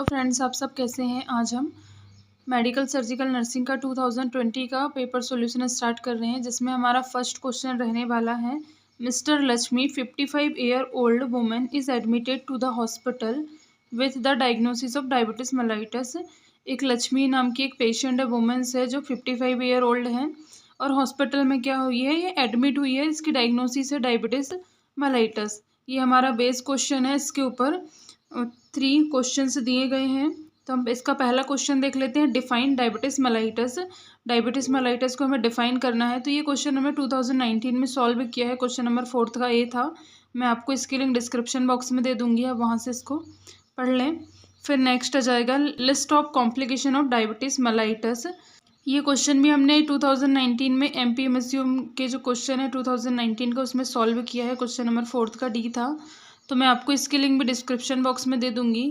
Hello friends, आप सब कैसे हैं। आज हम मेडिकल सर्जिकल नर्सिंग का 2020 का पेपर सॉल्यूशन स्टार्ट कर रहे हैं, जिसमें हमारा फर्स्ट क्वेश्चन रहने वाला है। Mister Lakshmi 55 year old women is admitted to the hospital with the diagnosis of diabetes mellitus. एक लक्ष्मी नाम की एक पेशेंट है, वुमेन्स है जो 55 ईयर ओल्ड है और हॉस्पिटल में क्या हुई है, ये एडमिट हुई है। इसकी डायग्नोसिस है डायबिटीज मेलाइटस। ये हमारा बेस क्वेश्चन है। इसके ऊपर 3 क्वेश्चंस दिए गए हैं, तो हम इसका पहला क्वेश्चन देख लेते हैं। Define diabetes mellitus. Diabetes mellitus को हमें डिफाइन करना है, तो ये क्वेश्चन हमें 2019 में सॉल्व किया है। क्वेश्चन नंबर 4 का ए था। मैं आपको इसकी लिंक डिस्क्रिप्शन बॉक्स में दे दूंगी, आप वहाँ से इसको पढ़ लें। फिर नेक्स्ट आ जाएगा list of complication of diabetes mellitus. ये क्वेश्चन भी हमने 2019 में MPMSU के जो क्वेश्चन है 2019 का, उसमें सॉल्व किया है। क्वेश्चन नंबर 4 का डी था, तो मैं आपको इसकी लिंक भी डिस्क्रिप्शन बॉक्स में दे दूंगी।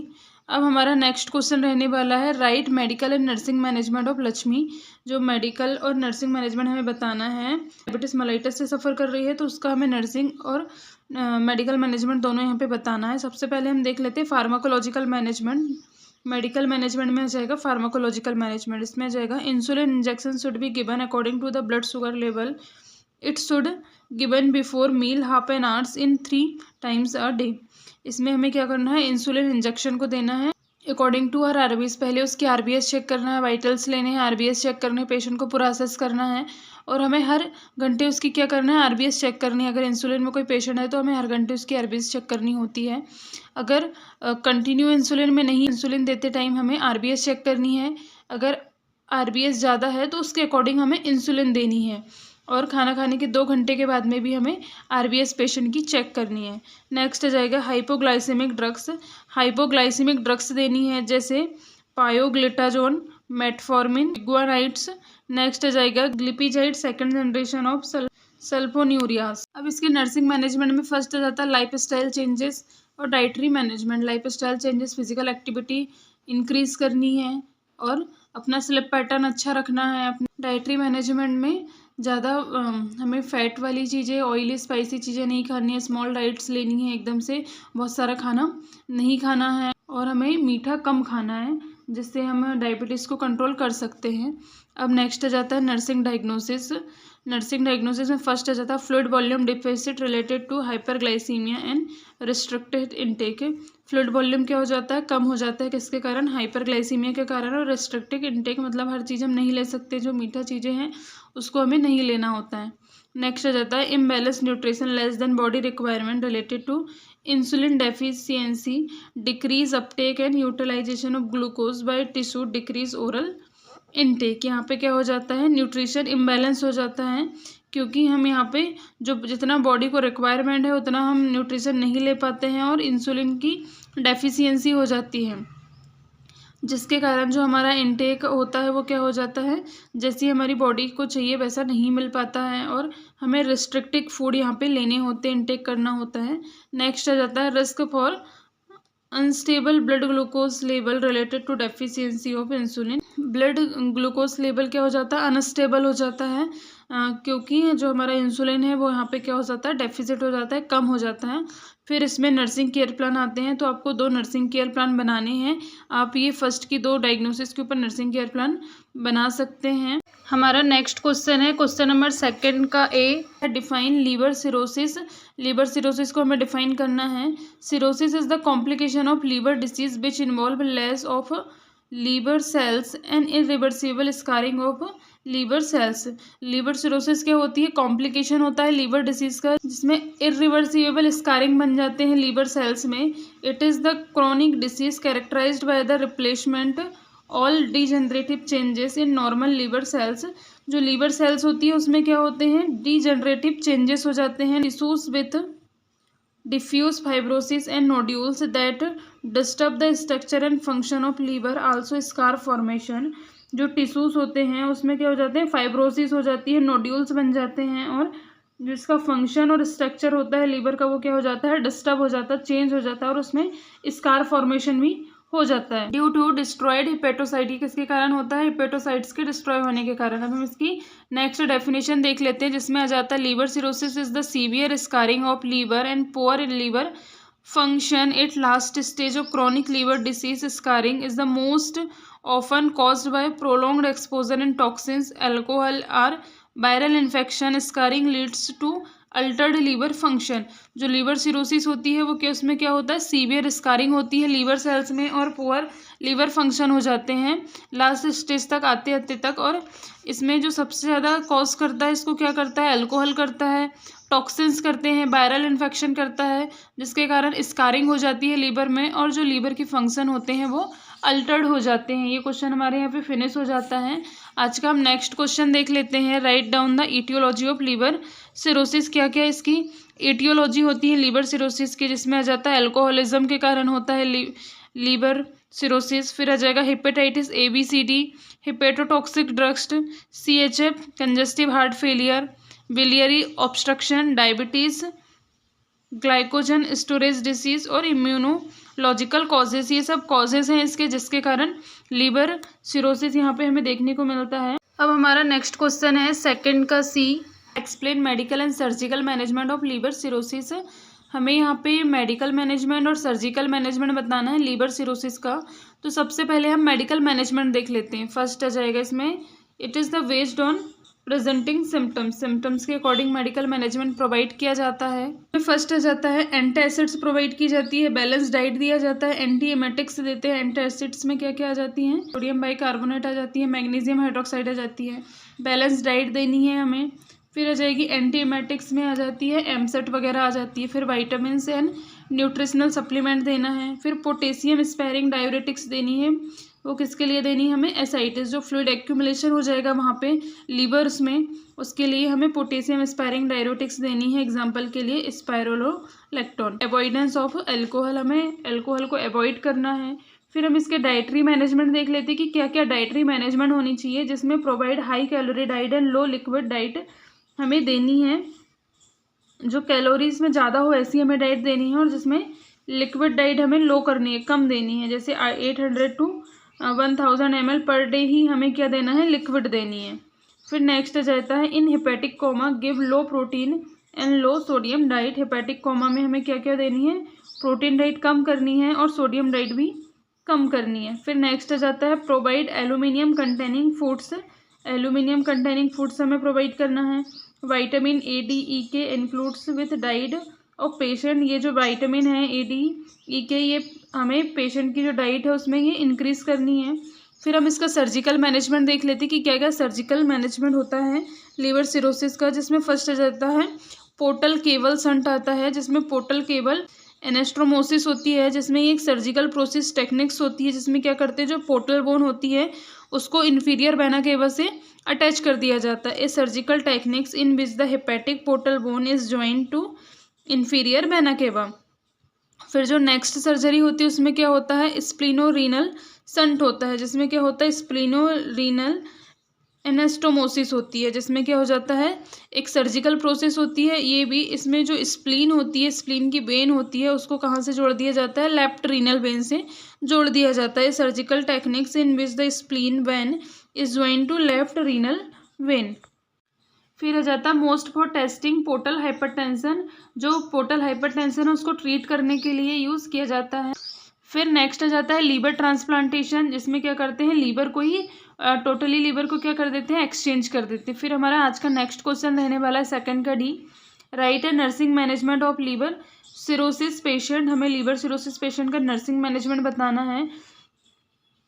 अब हमारा नेक्स्ट क्वेश्चन रहने वाला है right medical and nursing management of Lakshmi. जो मेडिकल और नर्सिंग मैनेजमेंट हमें बताना है, डायबिटीज मेलाइटस से सफ़र कर रही है, तो उसका हमें नर्सिंग और मेडिकल मैनेजमेंट दोनों यहाँ पे बताना है। सबसे पहले हम देख लेते हैं फार्माकोलॉजिकल मैनेजमेंट। मेडिकल मैनेजमेंट में आ जाएगा फार्माकोलॉजिकल मैनेजमेंट। इसमें आ जाएगा insulin injection should be given according to the blood sugar level. It should given before meal half an hours इन 3 times a day। इसमें हमें क्या करना है, इंसुलिन इंजेक्शन को देना है अकॉर्डिंग टू हर RBS। पहले उसकी RBS चेक करना है, वाइटल्स लेने हैं, RBS चेक करने, पेशेंट को पूरा असेस करना है और हमें हर घंटे उसकी क्या करना है, RBS चेक करनी है। अगर इंसुलिन में कोई पेशेंट है तो हमें हर घंटे उसकी RBS चेक करनी होती है। अगर कंटिन्यू इंसुलिन में नहीं, इंसुलिन देते टाइम हमें RBS चेक करनी है। अगर RBS ज़्यादा है तो उसके अकॉर्डिंग हमें इंसुलिन देनी है। और खाना खाने के 2 घंटे के बाद में भी हमें RBS पेशेंट की चेक करनी है। नेक्स्ट आ जाएगा हाइपोग्लाइसेमिक ड्रग्स। हाइपोग्लाइसेमिक ड्रग्स देनी है, जैसे पायोग्लिटाजोन, मेटफॉर्मिन, गुआनाइड्स। नेक्स्ट आ जाएगा ग्लिपिजाइड सेकंड जनरेशन ऑफ सल्फोन्यूरियास। अब इसके नर्सिंग मैनेजमेंट में फर्स्ट आ जाता है लाइफ स्टाइल चेंजेस और dietary management. Life style changes, physical activity increase करनी है और अपना स्लिप पैटर्न अच्छा रखना है। अपने डाइटरी मैनेजमेंट में ज़्यादा हमें फ़ैट वाली चीज़ें, ऑयली स्पाइसी चीज़ें नहीं खानी है। स्मॉल डाइट्स लेनी है, एकदम से बहुत सारा खाना नहीं खाना है और हमें मीठा कम खाना है, जिससे हम डायबिटीज़ को कंट्रोल कर सकते हैं। अब नेक्स्ट आ जाता है नर्सिंग डायग्नोसिस। नर्सिंग डायग्नोसिस में फर्स्ट आ जाता है fluid volume deficit related to hyperglycaemia and restricted intake. Fluid volume क्या हो जाता है, कम हो जाता है, किसके कारण, हाइपरग्लाइसीमिया के कारण। और रिस्ट्रिक्टेड इनटेक मतलब हर चीज़ हम नहीं ले सकते, जो मीठा चीज़ें हैं उसको हमें नहीं लेना होता है। नेक्स्ट आ जाता है imbalance nutrition less than body requirement related to insulin deficiency, decrease uptake and utilisation of glucose by tissue, decrease oral intake. यहाँ पे क्या हो जाता है, न्यूट्रिशन इम्बैलेंस हो जाता है, क्योंकि हम यहाँ पे जो जितना बॉडी को रिक्वायरमेंट है उतना हम न्यूट्रिशन नहीं ले पाते हैं और इंसुलिन की डेफिशिएंसी हो जाती है, जिसके कारण जो हमारा इनटेक होता है वो क्या हो जाता है, जैसी हमारी बॉडी को चाहिए वैसा नहीं मिल पाता है और हमें रिस्ट्रिक्टेड फूड यहाँ पे लेने होते हैं, इनटेक करना होता है। नेक्स्ट आ जाता है risk for unstable blood glucose level related to deficiency of insulin. Blood glucose level क्या हो जाता है, अनस्टेबल हो जाता है, क्योंकि जो हमारा इंसुलिन है वो यहाँ पे क्या हो जाता है, डेफिसिट हो जाता है, कम हो जाता है। फिर इसमें नर्सिंग केयर प्लान आते हैं, तो आपको 2 नर्सिंग केयर प्लान बनाने हैं। आप ये फर्स्ट की 2 डायग्नोसिस के ऊपर नर्सिंग केयर प्लान बना सकते हैं। हमारा नेक्स्ट क्वेश्चन है, क्वेश्चन नंबर 2 का ए है define liver cirrhosis. Liver cirrhosis को हमें डिफाइन करना है। Cirrhosis is the complication of liver disease which involve loss of liver cells and irreversible scarring of liver cells. Liver cirrhosis क्या होती है, कॉम्प्लिकेशन होता है लीवर डिसीज का, जिसमें इरिवर्सिबल स्कारिंग बन जाते हैं लीवर सेल्स में। It is the chronic disease characterised by the replacement all degenerative changes in normal liver cells. जो लीवर सेल्स होती है उसमें क्या होते हैं, डिजेनरेटिव चेंजेस हो जाते हैं। Tissues with diffuse fibrosis and nodules that disturb the structure and function of liver, also scar formation. जो टिश्यूज होते हैं उसमें क्या हो जाते हैं, फाइब्रोसिस हो जाती है, नोड्यूल्स बन जाते हैं और जिसका फंक्शन और स्ट्रक्चर होता है लीवर का वो क्या हो जाता है, डिस्टर्ब हो जाता है, चेंज हो जाता है और उसमें स्कार फॉर्मेशन भी हो जाता है। ड्यू टू डिस्ट्रॉयड हिपेटोसाइट, किसके कारण होता है, हिपेटोसाइट्स के डिस्ट्रॉय होने के कारण। अब हम इसकी नेक्स्ट डेफिनेशन देख लेते हैं, जिसमें आ जाता है liver cirrhosis is the severe scarring of liver and poor in liver function at last stage of chronic liver disease. Scarring is the most often caused by prolonged exposure in toxins, alcohol or viral infection. Scarring leads to altered liver function. जो liver cirrhosis होती है वो क्या, उसमें क्या होता है, severe scarring होती है लीवर सेल्स में और पुअर लीवर फंक्शन हो जाते हैं लास्ट स्टेज तक आते आते तक. और इसमें जो सबसे ज़्यादा कॉज करता है इसको क्या करता है, अल्कोहल करता है, टॉक्सिन्स करते हैं, वायरल इन्फेक्शन करता है, जिसके कारण स्कारिंग हो जाती है लीवर में और जो लीवर के फंक्शन होते हैं वो अल्टर्ड हो जाते हैं. ये क्वेश्चन हमारे यहाँ पे फिनिश हो जाता है. आज का हम नेक्स्ट क्वेश्चन देख लेते हैं. Write down the aetiology of liver cirrhosis. क्या क्या इसकी ईटियोलॉजी होती है लीवर सिरोसिस की, जिसमें आ जाता है अल्कोहलिज्म के कारण होता है लीवर सिरोसिस. फिर आ जाएगा hepatitis ABCD, hepatotoxic drugs, CHF, congestive heart failure, biliary obstruction, diabetes, glycogen storage disease और इम्यूनोलॉजिकल कॉजेज. ये सब कॉजेज हैं इसके जिसके कारण लीवर सिरोसिस यहाँ पे हमें देखने को मिलता है. अब हमारा नेक्स्ट क्वेश्चन है सेकंड का C. Explain medical and surgical management of liver cirrhosis. हमें यहाँ पे मेडिकल मैनेजमेंट और सर्जिकल मैनेजमेंट बताना है लीवर सिरोसिस का. तो सबसे पहले हम मेडिकल मैनेजमेंट देख लेते हैं. फर्स्ट आ जाएगा इसमें it is the based on presenting symptoms के अकॉर्डिंग मेडिकल मैनेजमेंट प्रोवाइड किया जाता है. फर्स्ट आ जाता है एंटी एसिड्स प्रोवाइड की जाती है, बैलेंस डाइट दिया जाता है, एंटी एमेटिक्स देते हैं. एंटी एसिड्स में क्या क्या आ जाती हैं, सोडियम बाइकार्बोनेट आ जाती है, मैग्नीशियम हाइड्रोक्साइड आ जाती है. बैलेंस डाइट देनी है हमें. फिर आ जाएगी एंटी एमेटिक्स में आ जाती है एमसेट वगैरह आ जाती है. फिर वाइटामिन एंड न्यूट्रिशनल सप्लीमेंट देना है. फिर पोटेशियम स्पेयरिंग डायूरेटिक्स देनी है. वो किसके लिए देनी है हमें, एसाइटिस, जो फ्लूइड एक्यूमुलेशन हो जाएगा वहाँ पे लीवर्स में, उसके लिए हमें पोटेशियम स्पायरिंग डायरेटिक्स देनी है. एग्जांपल के लिए स्पायरोलेक्टोन. अवॉइडेंस ऑफ अल्कोहल, हमें अल्कोहल को अवॉइड करना है. फिर हम इसके डाइटरी मैनेजमेंट देख लेते हैं कि क्या क्या डाइटरी मैनेजमेंट होनी चाहिए, जिसमें provide high calorie diet and low liquid diet हमें देनी है. जो कैलोरीज में ज़्यादा हो ऐसी हमें डाइट देनी है और जिसमें लिक्विड डाइट हमें लो करनी है, कम देनी है. जैसे 800 to 1000 ml पर डे ही हमें क्या देना है, लिक्विड देनी है. फिर नेक्स्ट आ जाता है in hepatic coma give low protein and low sodium diet. Hepatic coma में हमें क्या क्या देनी है, प्रोटीन डाइट कम करनी है और सोडियम डाइट भी कम करनी है. फिर नेक्स्ट आ जाता है provide aluminium containing foods. Aluminium containing foods हमें प्रोवाइड करना है. Vitamin ADEK includes with diet of patient. ये जो विटामिन है ADEK ये हमें पेशेंट की जो डाइट है उसमें ये इंक्रीज़ करनी है. फिर हम इसका सर्जिकल मैनेजमेंट देख लेते हैं कि क्या क्या सर्जिकल मैनेजमेंट होता है लीवर सिरोसिस का. जिसमें फर्स्ट आ जाता है पोर्टल केबल शंट आता है, जिसमें पोर्टल केबल एनेस्ट्रोमोसिस होती है, जिसमें एक सर्जिकल प्रोसेस टेक्निक्स होती है, जिसमें क्या करते हैं जो पोर्टल बोन होती है उसको इन्फीरियर वेना केवा से अटैच कर दिया जाता है. A surgical techniques in which the hepatic portal bone is joint to inferior vena cava. फिर जो नेक्स्ट सर्जरी होती है उसमें क्या होता है, स्प्लिनोरीनल संट होता है, जिसमें क्या होता है स्प्लिनोरीनल एनेस्टोमोसिस होती है, जिसमें क्या हो जाता है एक सर्जिकल प्रोसेस होती है. ये भी इसमें जो स्प्लीन होती है, स्प्लीन की वेन होती है, उसको कहाँ से जोड़ दिया जाता है, लेफ्ट रीनल वेन से जोड़ दिया जाता है. Surgical techniques in which the spleen vein is join to left renal vein. फिर आ जाता है most for testing portal hypertension. जो पोर्टल हाइपरटेंशन है उसको ट्रीट करने के लिए यूज़ किया जाता है. फिर नेक्स्ट आ जाता है लीवर ट्रांसप्लांटेशन, जिसमें क्या करते हैं लीवर को ही टोटली लीवर को क्या कर देते हैं, एक्सचेंज कर देते हैं. फिर हमारा आज का नेक्स्ट क्वेश्चन रहने वाला है सेकंड का D. राइट है nursing management of liver cirrhosis patient. हमें लीवर सिरोसिस पेशेंट का नर्सिंग मैनेजमेंट बताना है,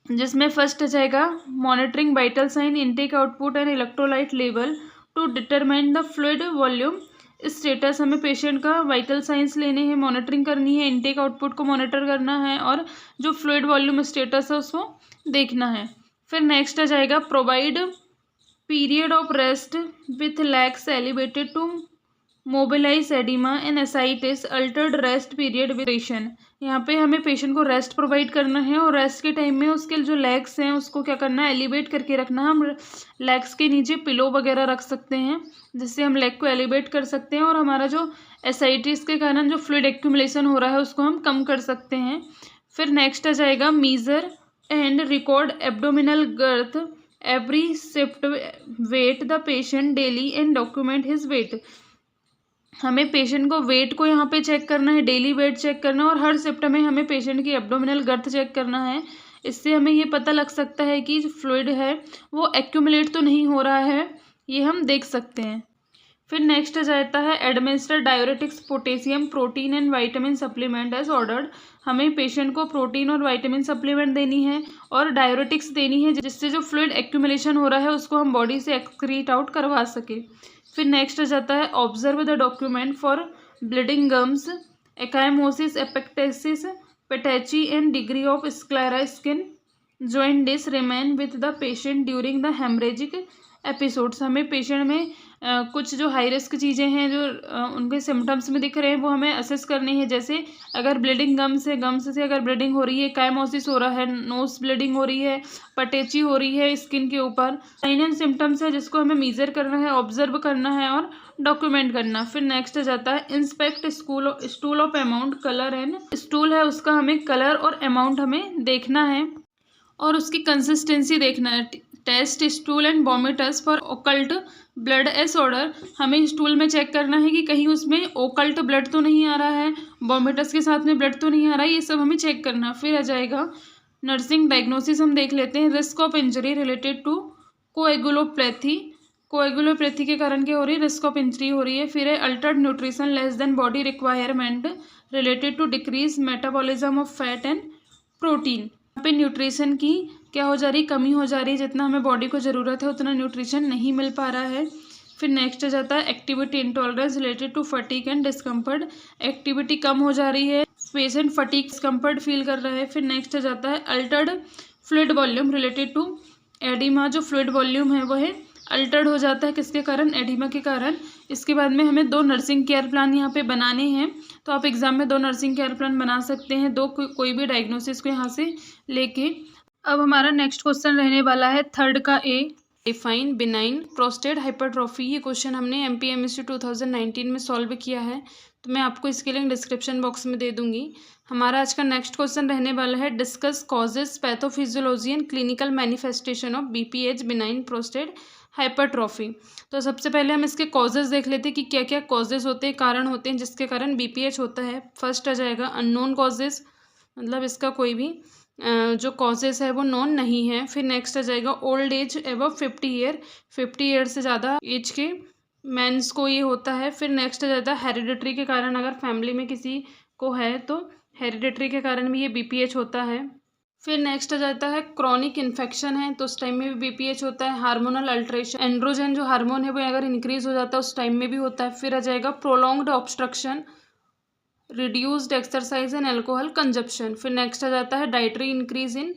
जिसमें फर्स्ट आ जाएगा monitoring vital sign, intake output and electrolyte level to determine the fluid volume status. हमें पेशेंट का वाइटल साइंस लेने हैं, मॉनिटरिंग करनी है, इनटेक आउटपुट को मॉनिटर करना है और जो फ्लूइड वॉल्यूम स्टेटस है उसको देखना है. फिर नेक्स्ट आ जाएगा provide period of rest with legs elevated to mobilise oedema and ascites, altered rest period with patient. यहाँ पे हमें पेशेंट को रेस्ट प्रोवाइड करना है और रेस्ट के टाइम में उसके जो लेग्स हैं उसको क्या करना है, एलिवेट करके रखना है. हम लेग्स के नीचे पिलो वगैरह रख सकते हैं जिससे हम लेग को एलिवेट कर सकते हैं और हमारा जो एसाइटिस के कारण जो फ्लूइड एक्यूमुलेशन हो रहा है उसको हम कम कर सकते हैं. फिर नेक्स्ट आ जाएगा measure and record abdominal girth every shift weigh the patient daily and document his weight. हमें पेशेंट को वेट को यहाँ पे चेक करना है, डेली वेट चेक करना है और हर शिफ्ट में हमें पेशेंट की एब्डोमिनल गर्थ चेक करना है। इससे हमें ये पता लग सकता है कि जो फ्लूइड है वो एक्यूमुलेट तो नहीं हो रहा है, ये हम देख सकते हैं। फिर नेक्स्ट जाता है administer diuretics potassium protein and vitamin supplement as ordered. हमें पेशेंट को प्रोटीन और वाइटामिन सप्लीमेंट देनी है और डायूरेटिक्स देनी है, जिससे जो फ्लूइड एक्यूमुलेशन हो रहा है उसको हम बॉडी से एक्सक्रीट आउट करवा सके। फिर नेक्स्ट जाता है observe the document for bleeding gums, ecchymosis, epistaxis, petechiae and degree of sclera skin jaundice remain with the patient during the haemorrhagic episodes. हमें पेशेंट में कुछ जो हाई रिस्क चीज़ें हैं जो उनके सिम्टम्स में दिख रहे हैं वो हमें असेस करनी है। जैसे अगर ब्लीडिंग गम्स से अगर ब्लीडिंग हो रही है, काइमोसिस हो रहा है, नोज ब्लीडिंग हो रही है, पटेची हो रही है स्किन के ऊपर, साइन एंड सिम्टम्स है जिसको हमें मीजर करना है, ऑब्जर्व करना है और डॉक्यूमेंट करना। फिर नेक्स्ट जाता है inspect stool of amount colour and stool है उसका हमें कलर और अमाउंट हमें देखना है और उसकी कंसिस्टेंसी देखना है। Test stool and vomitus for occult blood as order. हमें स्टूल में चेक करना है कि कहीं उसमें ओकल्ट ब्लड तो नहीं आ रहा है, वॉमिटस के साथ में ब्लड तो नहीं आ रहा है, ये सब हमें चेक करना है। फिर आ जाएगा नर्सिंग डायग्नोसिस, हम देख लेते हैं risk of injury related to coagulopathy. Coagulopathy के कारण क्या हो रही है, रिस्क ऑफ इंजरी हो रही है। फिर है altered nutrition less than body requirement related to decrease metabolism of fat and protein. यहाँ पे न्यूट्रिशन की क्या हो जा रही, कमी हो जा रही है, जितना हमें बॉडी को ज़रूरत है उतना न्यूट्रिशन नहीं मिल पा रहा है। फिर नेक्स्ट जाता है activity intolerance related to fatigue and discomfort. Activity कम हो जा रही है, पेशेंट फटीग डिस्कम्फर्ट फील कर रहा है। फिर नेक्स्ट जाता है altered fluid volume related to oedema. जो फ्लूइड वॉल्यूम है वो है अल्टर्ड हो जाता है, किसके कारण, एडिमा के कारण। इसके बाद में हमें 2 नर्सिंग केयर प्लान यहाँ पे बनाने हैं, तो आप एग्जाम में 2 नर्सिंग केयर प्लान बना सकते हैं, कोई भी डायग्नोसिस को यहाँ से लेके। अब हमारा नेक्स्ट क्वेश्चन रहने वाला है थर्ड का ए, डिफाइन बिनाइन प्रोस्टेट हाइपरट्रॉफी। ये क्वेश्चन हमने MPMSC 2019 में सॉल्व किया है, तो मैं आपको इसके लिंक डिस्क्रिप्शन बॉक्स में दे दूंगी। हमारा आज का नेक्स्ट क्वेश्चन रहने वाला है discuss causes pathophysiology and clinical manifestation of BPH benign prostate hypertrophy. तो सबसे पहले हम इसके कॉजेज देख लेते हैं कि क्या क्या कॉजेज होते हैं, कारण होते हैं जिसके कारण BPH होता है। फर्स्ट आ जाएगा अननोन कॉजेज, मतलब इसका कोई भी जो कॉजेज है वो नोन नहीं है। फिर नेक्स्ट आ जाएगा old age above 50 year, 50 year से ज़्यादा एज के मेंस को ये होता है। फिर नेक्स्ट आ जाता है हेरिडिटरी के कारण, अगर फैमिली में किसी को है तो हेरिडिटरी के कारण भी ये BPH होता है। फिर नेक्स्ट आ जाता है क्रॉनिक इन्फेक्शन है तो उस टाइम में भी BPH होता है। हार्मोनल अल्ट्रेशन, एंड्रोजन जो हार्मोन है वो अगर इंक्रीज हो जाता है उस टाइम में भी होता है। फिर आ जाएगा prolonged obstruction, reduced exercise and alcohol consumption. फिर नेक्स्ट आ जाता है dietary increase in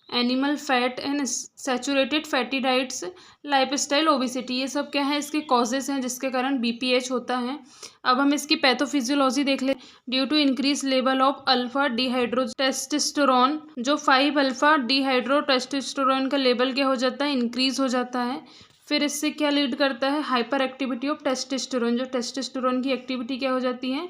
animal fat and saturated fatty diets, lifestyle, obesity. ये सब क्या है, इसके कॉजेज हैं जिसके कारण BPH होता है। अब हम इसकी पैथोफिजियोलॉजी देख ले। Due to increase level of alpha dihydrotestosterone, जो 5 अल्फा डिहाइड्रोटेस्टोस्टेरोन का लेवल क्या हो जाता है, इंक्रीज हो जाता है। फिर इससे क्या लीड करता है, हाइपर एक्टिविटी ऑफ टेस्टोस्टेरोन, जो टेस्टोस्टेरोन की एक्टिविटी क्या हो जाती है,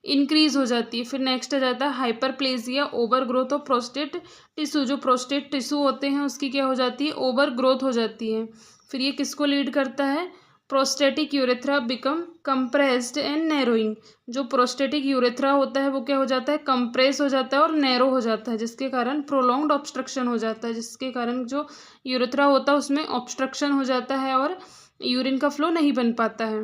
इंक्रीज हो जाती है। फिर नेक्स्ट आ जाता है hyperplasia, over growth of prostate tissue, जो प्रोस्टेट टिश्यू होते हैं उसकी क्या हो जाती है, ओवर ग्रोथ हो जाती है। फिर ये किसको लीड करता है, prostatic urethra become compressed and narrowing. जो प्रोस्टेटिक यूरेथ्रा होता है वो क्या हो जाता है, कंप्रेस हो जाता है और नैरो हो जाता है, जिसके कारण प्रोलॉन्ग्ड ऑब्स्ट्रक्शन हो जाता है, जिसके कारण जो यूरेथ्रा होता है उसमें ऑब्स्ट्रक्शन हो जाता है और यूरिन का फ्लो नहीं बन पाता है।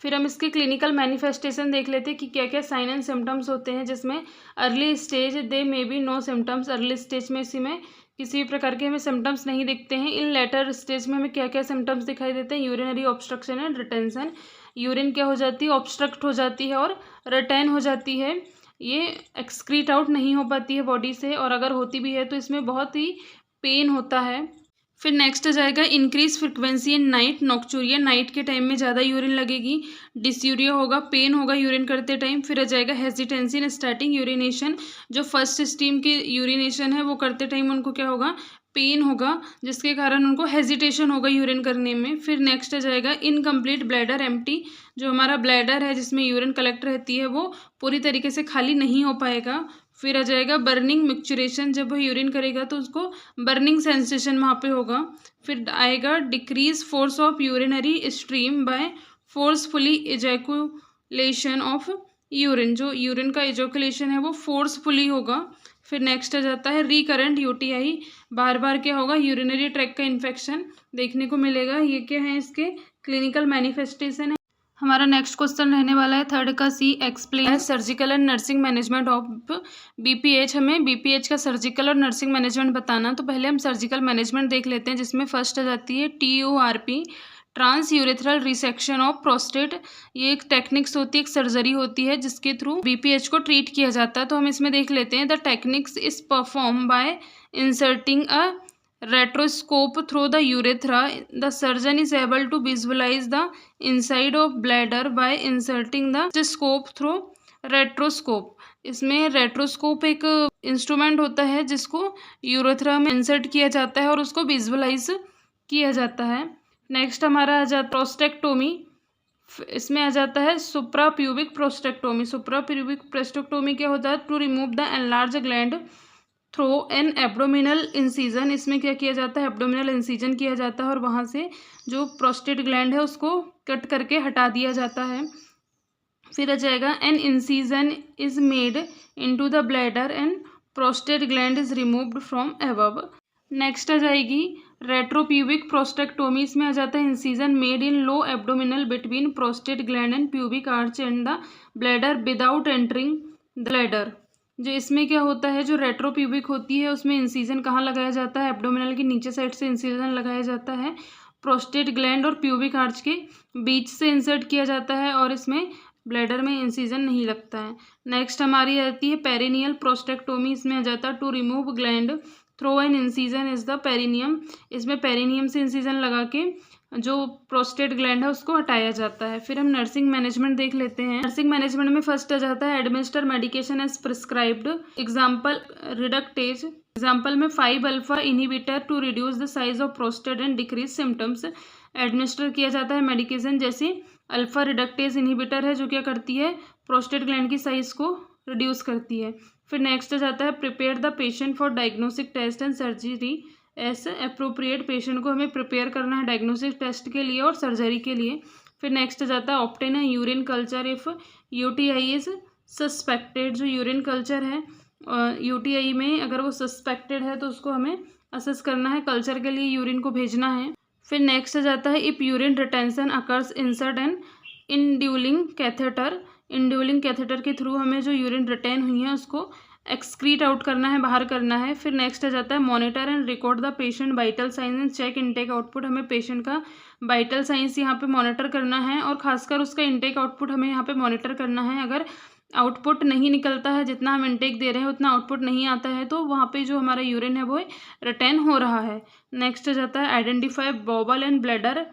फिर हम इसके क्लिनिकल मैनिफेस्टेशन देख लेते हैं कि क्या क्या साइन एंड सिम्टम्स होते हैं, जिसमें early stage they may be no symptoms. Early stage में इसी में किसी भी प्रकार के हमें सिम्टम्स नहीं दिखते हैं। इन लेटर स्टेज में हमें क्या क्या सिम्टम्स दिखाई देते हैं, urinary obstruction and retention. Urine क्या हो जाती है, ऑब्स्ट्रक्ट हो जाती है और रिटेन हो जाती है, ये एक्सक्रीट आउट नहीं हो पाती है बॉडी से, और अगर होती भी है तो इसमें बहुत ही पेन होता है। फिर नेक्स्ट आ जाएगा increase frequency in night nocturia, night के टाइम में ज़्यादा यूरिन लगेगी, डिस्यूरिया होगा, पेन होगा यूरिन करते टाइम। फिर आ जाएगा हेजिटेंसी इन स्टार्टिंग यूरिनेशन, जो फर्स्ट स्टीम की यूरिनेशन है वो करते टाइम उनको क्या होगा, पेन होगा, जिसके कारण उनको हेजिटेशन होगा यूरिन करने में। फिर नेक्स्ट आ जाएगा इनकम्प्लीट ब्लैडर एम्प्टी, जो हमारा ब्लैडर है जिसमें यूरिन कलेक्ट रहती है वो पूरी तरीके से खाली नहीं हो पाएगा। फिर आ जाएगा बर्निंग मिक्चुरेशन, जब वो यूरिन करेगा तो उसको बर्निंग सेंसेशन वहाँ पे होगा। फिर आएगा decrease force of urinary stream by forcefully ejaculation of urine, जो यूरिन का इजोकुलेशन है वो फोर्सफुली होगा। फिर नेक्स्ट आ जाता है रिकरेंट यूटीआई, बार बार क्या होगा, यूरिनरी ट्रैक का इन्फेक्शन देखने को मिलेगा। ये क्या है, इसके क्लिनिकल मैनिफेस्टेशन है। हमारा नेक्स्ट क्वेश्चन रहने वाला है थर्ड का C, explain surgical and nursing management of BPH. हमें बीपीएच का सर्जिकल और नर्सिंग मैनेजमेंट बताना। तो पहले हम सर्जिकल मैनेजमेंट देख लेते हैं, जिसमें फर्स्ट आ जाती है TURP, transurethral resection of prostate. ये एक टेक्निक्स होती है, एक सर्जरी होती है जिसके थ्रू बीपीएच को ट्रीट किया जाता है। तो हम इसमें देख लेते हैं, the techniques is perform by inserting a resectoscope through the urethra. The surgeon is able to visualise the inside of bladder by inserting the scope through resectoscope. इसमें रेट्रोस्कोप एक इंस्ट्रूमेंट होता है जिसको यूरेथ्रा में इंसर्ट किया जाता है और उसको विजुअलाइज किया जाता है। नेक्स्ट हमारा आ जाता है प्रोस्टेक्टोमी। इसमें आ जाता है सुप्राप्यूबिक प्रोस्टेक्टोमी। सुप्राप्यूबिक प्रोस्टेक्टोमी क्या होता है, to remove the enlarge gland through an abdominal incision. इसमें क्या किया जाता है, एब्डोमिनल इंसीजन किया जाता है और वहाँ से जो प्रोस्टेट ग्लैंड है उसको कट करके हटा दिया जाता है। फिर आ जाएगा an incision is made into the bladder and prostate gland is removed from above. Next आ जाएगी रेट्रोप्यूबिक प्रोस्टेक्टोमी। इसमें आ जाता है incision made in low abdominal between prostate gland and pubic arch and the bladder without entering the bladder. जो इसमें क्या होता है, जो रेट्रोप्यूबिक होती है उसमें इंसीजन कहाँ लगाया जाता है, एब्डोमिनल की नीचे साइड से इंसीजन लगाया जाता है, प्रोस्टेट ग्लैंड और प्यूबिक आर्च के बीच से इंसर्ट किया जाता है और इसमें ब्लैडर में इंसीजन नहीं लगता है। नेक्स्ट हमारी आती है पेरिनियल प्रोस्टेक्टोमी। इसमें आ जाता है to remove gland through an incision is the perineum. इसमें पेरिनियम से इंसीजन लगा के जो प्रोस्टेट ग्लैंड है उसको हटाया जाता है। फिर हम नर्सिंग मैनेजमेंट देख लेते हैं। नर्सिंग मैनेजमेंट में फर्स्ट आ जाता है administer medication as prescribed. Example reductase, example में five alpha inhibitor to reduce the size of prostate and decrease symptoms. Administer किया जाता है मेडिकेशन, जैसे अल्फा रिडक्टेज इनहिबिटर है जो क्या करती है, प्रोस्टेट ग्लैंड की साइज को रिड्यूस करती है। फिर नेक्स्ट आ जाता है prepare the patient for diagnostic test and surgery as appropriate. Patient को हमें प्रिपेयर करना है डायग्नोस्टिक टेस्ट के लिए और सर्जरी के लिए। फिर नेक्स्ट आ जाता है obtain a urine culture if UTI is suspected. जो यूरिन कल्चर है यूटीआई में अगर वो सस्पेक्टेड है तो उसको हमें असेस करना है, कल्चर के लिए यूरिन को भेजना है। फिर नेक्स्ट आ जाता है if urine retention occurs insert an indwelling catheter. Indwelling catheter के थ्रू हमें जो यूरिन रिटेन हुई है उसको एक्सक्रीट आउट करना है, बाहर करना है। फिर नेक्स्ट आ जाता है monitor and record the patient vital signs and check intake output. हमें पेशेंट का वाइटल साइंस यहाँ पे मॉनिटर करना है और खासकर उसका इनटेक आउटपुट हमें यहाँ पे मॉनिटर करना है। अगर आउटपुट नहीं निकलता है, जितना हम इनटेक दे रहे हैं उतना आउटपुट नहीं आता है, तो वहाँ पे जो हमारा यूरिन है वो रिटेन हो रहा है। नेक्स्ट आ जाता है identify बॉबल and bladder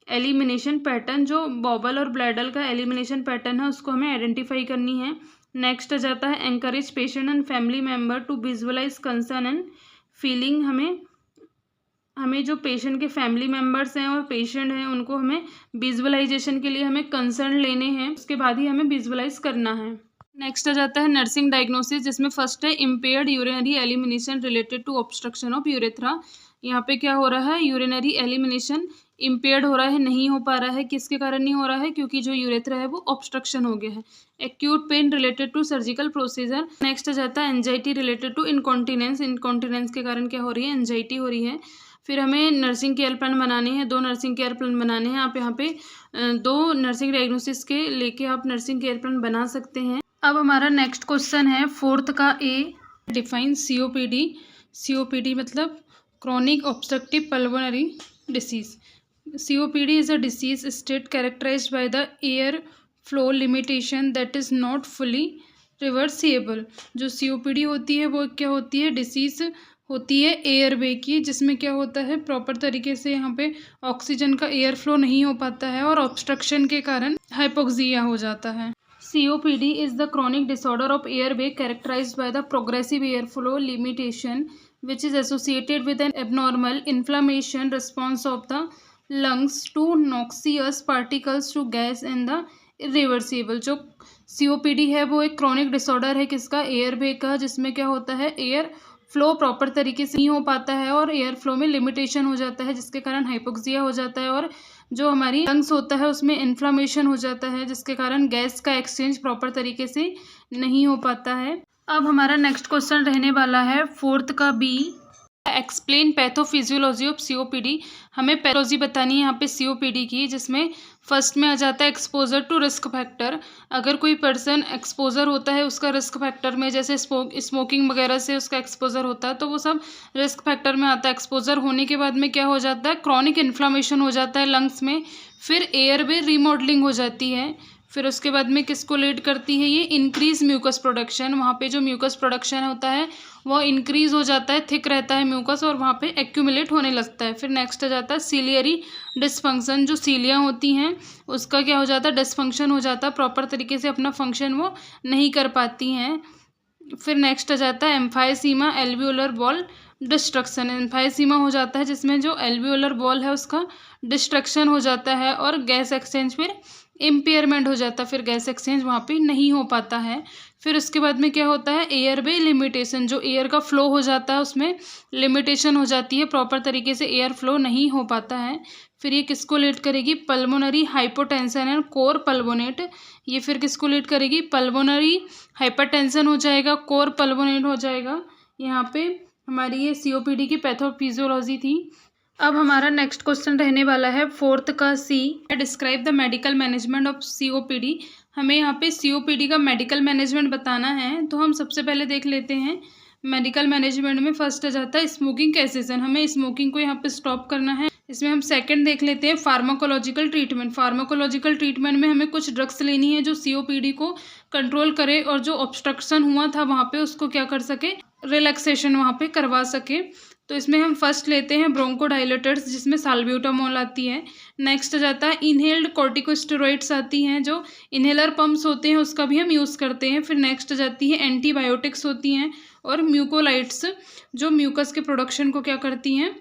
elimination pattern. जो बॉबल और ब्लैडर का एलिमिनेशन पैटर्न है उसको हमें आइडेंटिफाई करनी है। नेक्स्ट आ जाता है encourage patient and family member to visualise concern and feeling. हमें जो पेशेंट के फैमिली मेम्बर्स हैं और पेशेंट हैं उनको हमें विजुअलाइजेशन के लिए हमें कंसर्न लेने हैं, उसके बाद ही हमें विजुअलाइज करना है। नेक्स्ट आ जाता है नर्सिंग डायग्नोसिस, जिसमें फर्स्ट है impaired urinary elimination related to obstruction of urethra. यहाँ पे क्या हो रहा है, यूरिनरी एलिमिनेशन इम्पेयर्ड हो रहा है, नहीं हो पा रहा है। किसके कारण नहीं हो रहा है, क्योंकि जो यूरेथ्रा है वो ऑब्स्ट्रक्शन हो गया है। Acute pain related to surgical procedure. Next आ जाता है anxiety related to incontinence. Incontinence के कारण क्या हो रही है, एंजाइटी हो रही है। फिर हमें नर्सिंग केयर प्लान बनाने हैं, 2 नर्सिंग केयर प्लान बनाने हैं। आप यहाँ पे 2 नर्सिंग डायग्नोसिस के लेके आप नर्सिंग केयर प्लान बना सकते हैं। अब हमारा नेक्स्ट क्वेश्चन है फोर्थ का ए, डिफाइन सीओपीडी। सीओपीडी मतलब chronic obstructive pulmonary disease. COPD is a disease state characterized by the air flow limitation that is not fully reversible। जो COPD होती है वो क्या होती है, डिसीज होती है एयरवे की, जिसमें क्या होता है प्रॉपर तरीके से यहाँ पे ऑक्सीजन का एयर फ्लो नहीं हो पाता है और ऑब्स्ट्रक्शन के कारण हाइपोक्सिया हो जाता है। COPD is the chronic disorder of airway characterized by the progressive airflow limitation which is associated with an abnormal inflammation response of the lungs to noxious particles to gas and the irreversible। जो COPD है वो एक chronic disorder है किसका, airway का, जिसमें क्या होता है एयर फ्लो प्रॉपर तरीके से नहीं हो पाता है और एयर फ्लो में लिमिटेशन हो जाता है, जिसके कारण हाइपोक्सिया हो जाता है और जो हमारी लंग्स होता है उसमें इन्फ्लामेशन हो जाता है, जिसके कारण गैस का एक्सचेंज प्रॉपर तरीके से नहीं हो पाता है। अब हमारा नेक्स्ट क्वेश्चन रहने वाला है फोर्थ का B, explain pathophysiology of COPD. हमें पैथोलॉजी बतानी है यहाँ पे सीओपीडी की, जिसमें फर्स्ट में आ जाता है एक्सपोजर टू रिस्क फैक्टर। अगर कोई पर्सन एक्सपोजर होता है उसका रिस्क फैक्टर में, जैसे स्मोकिंग वगैरह से उसका एक्सपोजर होता है, तो वो सब रिस्क फैक्टर में आता है। एक्सपोजर होने के बाद में क्या हो जाता है, क्रॉनिक इन्फ्लामेशन हो जाता है लंग्स में, फिर एयरवे रीमॉडलिंग हो जाती है। फिर उसके बाद में किसको लीड करती है, ये इंक्रीज म्यूकस प्रोडक्शन। वहाँ पे जो म्यूकस प्रोडक्शन होता है वो इंक्रीज हो जाता है, थिक रहता है म्यूकस और वहाँ पे एक्यूमुलेट होने लगता है। फिर नेक्स्ट आ जाता है सीलियरी डिसफंक्शन। जो सीलियाँ होती हैं उसका क्या हो जाता है, डिसफंक्शन हो जाता है, प्रॉपर तरीके से अपना फंक्शन वो नहीं कर पाती हैं। फिर नेक्स्ट आ जाता है emphysema alveolar wall destruction. Emphysema हो जाता है जिसमें जो एल्वियोलर वॉल है उसका डिस्ट्रक्शन हो जाता है और गैस एक्सचेंज फिर इम्पेयरमेंट हो जाता है, फिर गैस एक्सचेंज वहाँ पे नहीं हो पाता है। फिर उसके बाद में क्या होता है, एयरवे लिमिटेशन। जो एयर का फ्लो हो जाता है उसमें लिमिटेशन हो जाती है, प्रॉपर तरीके से एयर फ्लो नहीं हो पाता है। फिर ये किसको लीड करेगी, पल्मोनरी हाइपोटेंशन एंड कोर पल्मोनेट। ये फिर किसको लीड करेगी, पल्मोनरी हाइपरटेंशन हो जाएगा, कोर पल्मोनेट हो जाएगा। यहाँ पे हमारी ये सीओपीडी की पैथोफिजियोलॉजी थी। अब हमारा नेक्स्ट क्वेश्चन रहने वाला है फोर्थ का C, describe the medical management of COPD. हमें यहाँ पे सीओपीडी का मेडिकल मैनेजमेंट बताना है, तो हम सबसे पहले देख लेते हैं मेडिकल मैनेजमेंट में फर्स्ट आ जाता है स्मोकिंग सेसेशन। हमें स्मोकिंग को यहाँ पे स्टॉप करना है। इसमें हम सेकंड देख लेते हैं फार्माकोलॉजिकल ट्रीटमेंट। फार्माकोलॉजिकल ट्रीटमेंट में हमें कुछ ड्रग्स लेनी है जो सीओपीडी को कंट्रोल करे और जो ऑब्स्ट्रक्शन हुआ था वहाँ पे उसको क्या कर सके, रिलैक्सेशन वहाँ पे करवा सके। तो इसमें हम फर्स्ट लेते हैं ब्रोंकोडाइलेटर्स, जिसमें साल्ब्यूटामोल आती है। नेक्स्ट आ जाता है इनहेल्ड कॉर्टिकोस्टेरॉइड्स आती हैं, जो इनहेलर पंप्स होते हैं उसका भी हम यूज़ करते हैं। फिर नेक्स्ट आ जाती है एंटीबायोटिक्स होती हैं और म्यूकोलाइट्स, जो म्यूकस के प्रोडक्शन को क्या करती हैं,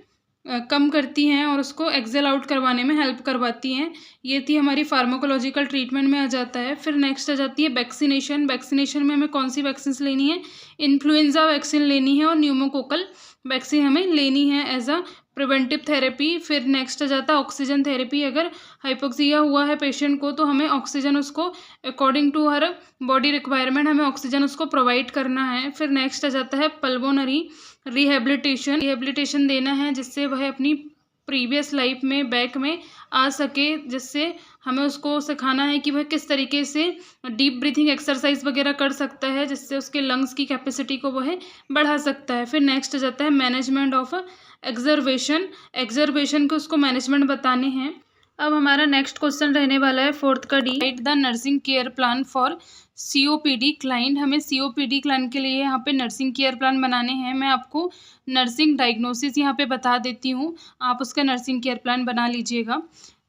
कम करती हैं और उसको एक्सेल आउट करवाने में हेल्प करवाती हैं। ये थी हमारी फार्माकोलॉजिकल ट्रीटमेंट में आ जाता है। फिर नेक्स्ट आ जाती है वैक्सीनेशन। वैक्सीनेशन में हमें कौन सी वैक्सीन लेनी है, इन्फ्लुएंजा वैक्सीन लेनी है और न्यूमोकोकल वैक्सीन हमें लेनी है एज अ प्रिवेंटिव थेरेपी। फिर नेक्स्ट आ जाता है ऑक्सीजन थेरेपी। अगर हाइपोक्सिया हुआ है पेशेंट को तो हमें ऑक्सीजन उसको according to her body requirement हमें ऑक्सीजन उसको प्रोवाइड करना है। फिर नेक्स्ट आ जाता है पल्मोनरी रिहेबिलिटेशन देना है, जिससे वह अपनी प्रीवियस लाइफ में बैक में आ सके, जिससे हमें उसको सिखाना है कि वह किस तरीके से डीप ब्रीथिंग एक्सरसाइज वगैरह कर सकता है, जिससे उसके लंग्स की कैपेसिटी को वह बढ़ा सकता है। फिर नेक्स्ट आ जाता है मैनेजमेंट ऑफ एक्सर्वेशन को उसको मैनेजमेंट बताने हैं। अब हमारा नेक्स्ट क्वेश्चन रहने वाला है फोर्थ का D, right the nursing care plan for COPD client. हमें सीओपीडी क्लाइंट के लिए यहाँ पे नर्सिंग केयर प्लान बनाने हैं। मैं आपको नर्सिंग डायग्नोसिस यहाँ पे बता देती हूँ, आप उसका नर्सिंग केयर प्लान बना लीजिएगा।